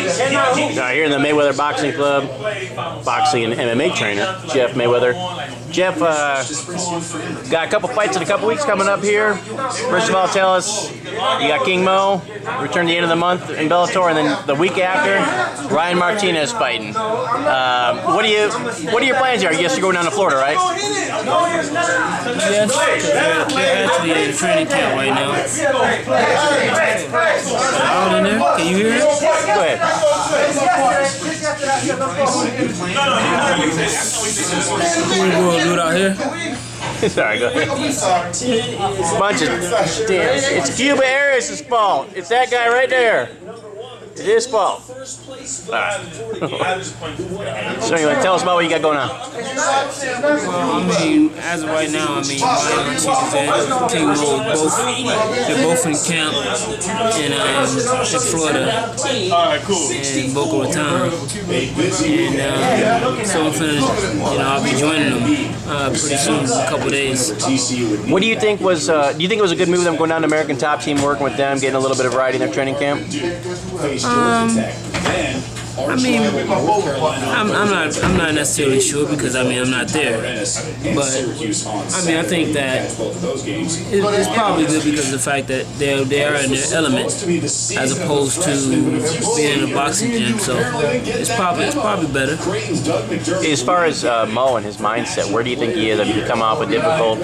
Here in the Mayweather Boxing Club, boxing and MMA trainer, Jeff Mayweather. Jeff, got a couple fights in a couple weeks coming up here. First of all, tell us, you got King Mo, return the end of the month in Bellator, and then the week after, Ryan Martinez fighting. What are your plans here? I guess you're going down to Florida, right? Yes, we're actually in training camp right now. Out in there? Can you hear it? Go ahead. We're going to do it out here. Sorry, go ahead. Bunch of damn. It's Cuba Harris's fault. It's that guy right there. It's his fault. Right. So anyway, tell us about what you got going on. Well, I mean, as of right now, I mean, Ryan and King Mo, they're both in camp in Florida, in Boca Raton, and so I'm finna, I'll be joining them pretty soon, in a couple days. What do you think was? Do you think it was a good move them going down to American Top Team, working with them, getting a little bit of variety in their training camp? I mean, I'm not necessarily sure because I mean I'm not there, but I mean I think that it's probably good because of the fact that they are in their element as opposed to being in a boxing gym. So it's probably better. As far as Mo and his mindset, where do you think he is? I mean, he come off a difficult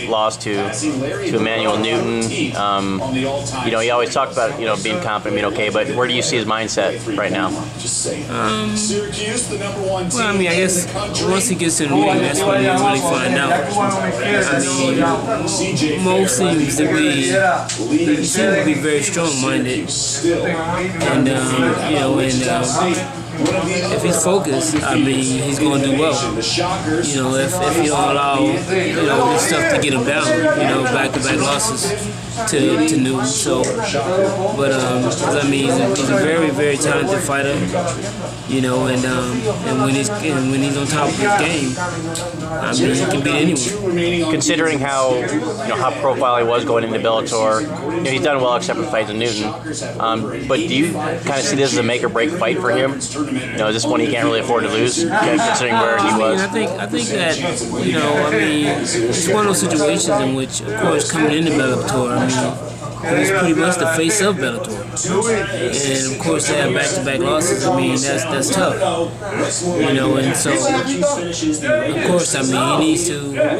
loss to Emmanuel Newton. He always talked about being confident, being okay, but where do you see his mindset right now? Well, I mean, I guess once he gets in the ring, that's when he'll really find out. I mean, Mo seems to be very strong-minded, and if he's focused, I mean, he's going to do well. If you don't allow this stuff to get him down, back-to-back losses to Newton. So, but because I mean, he's a very, very talented fighter. And when he's on top of his game, I mean, he can beat anyone. Considering how profile he was going into Bellator, he's done well except for fights with Newton. But do you kind of see this as a make or break fight for him? Is this one he can't really afford to lose, considering where he was? I think that it's one of those situations in which, of course, coming into Bellator, I mean, he's pretty much the face of Bellator, and of course they have back-to-back losses. I mean, that's tough, and so of course, I mean, he needs to, I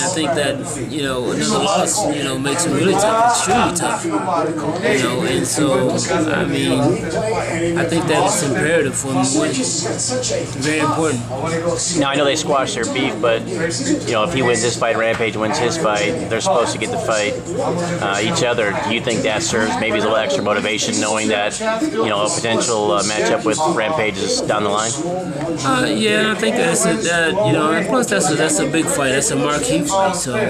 think that another loss, makes him really tough, extremely tough, and so I mean, I think that it's imperative for him to win. It's very important. Now I know they squashed their beef, but if he wins this fight, Rampage wins his fight, they're supposed to get the fight each other. Do you think that serves maybe a little extra motivation, knowing that a potential matchup with Rampage is down the line? Yeah, I think and plus that's a big fight. That's a marquee fight. So I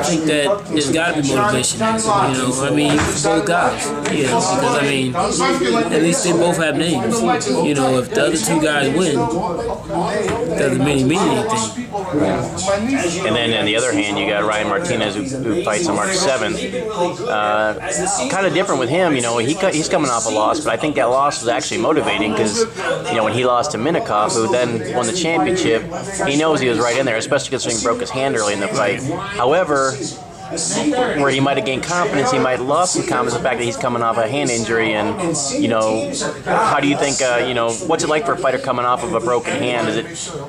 think that there's got to be motivation. I mean, both guys. Because I mean, at least they both have names. If the other two guys win, it doesn't mean anything. And then on the other hand, you got Ryan Martinez who fights on March 7th. Kind of different with him, he's coming off a loss, but I think that loss was actually motivating because, when he lost to Minakov, who then won the championship, he knows he was right in there, especially considering he broke his hand early in the fight. However, where he might have gained confidence, he might have lost some confidence in the fact that he's coming off a hand injury. And, how do you think, what's it like for a fighter coming off of a broken hand? Is it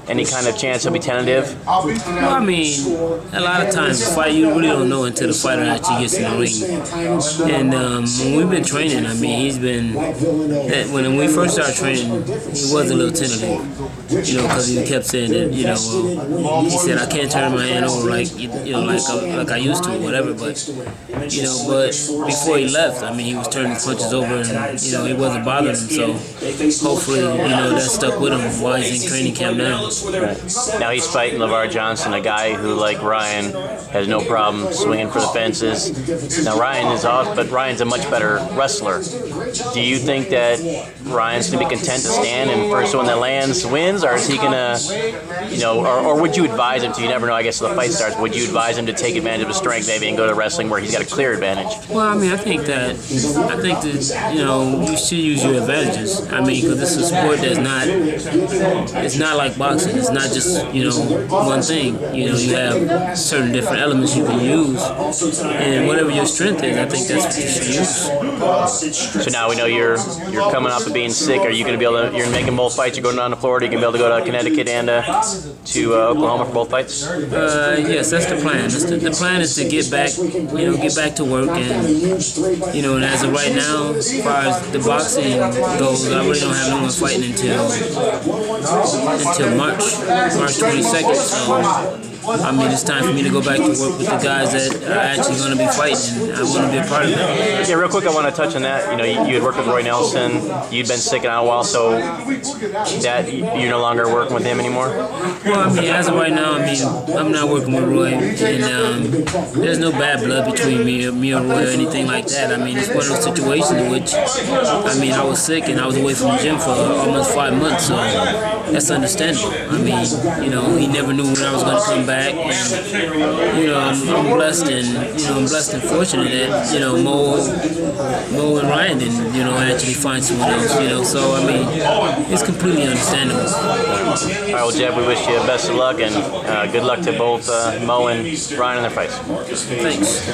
any kind of chance he'll be tentative? Well, I mean, a lot of times you really don't know until the fighter actually gets in the ring. And when we've been training, I mean, he's been, when we first started training, he was a little tentative, because he kept saying that, he said, I can't turn my hand over like I used to. Whatever, but before he left, I mean, he was turning punches over, and it wasn't bothering him. So hopefully, that stuck with him while he's in training camp now. Now he's fighting LeVar Johnson, a guy who, like Ryan, has no problem swinging for the fences. Now Ryan is off, but Ryan's a much better wrestler. Do you think that Ryan's gonna be content to stand and first one that lands wins? wins, or is he gonna, or would you advise him to? You never know. I guess till the fight starts. Would you advise him to take advantage of his strength, maybe, and go to wrestling where he's got a clear advantage? Well, I mean, I think that you should use your advantages. I mean, because this is a sport that's it's not like boxing. It's not just one thing. You have certain different elements you can use, and whatever your strength is, I think that's what you should use. So now we know you're coming off of being sick. Are you going to be able to? You're making both fights. You're going down to Florida. You're going to be able to go to Connecticut and to Oklahoma for both fights. Yes, that's the plan. The plan is to get back to work, and as of right now, as far as the boxing goes, I really don't have no one fighting until March 22nd. So. I mean, it's time for me to go back to work with the guys that are actually going to be fighting, and I want to be a part of it. Yeah, real quick, I want to touch on that. You had worked with Roy Nelson. You'd been sick in a while, so that you're no longer working with him anymore? Well, I mean, as of right now, I'm not working with Roy, and there's no bad blood between me or Roy or anything like that. I mean, it's one of those situations in which, I was sick and I was away from the gym for almost 5 months, so that's understandable. I mean, he never knew when I was going to come back, and I'm blessed and fortunate that Mo and Ryan didn't actually find someone else. So I mean, it's completely understandable. All right, well, Jeb, we wish you best of luck and good luck to both Mo and Ryan in their fights. Thanks.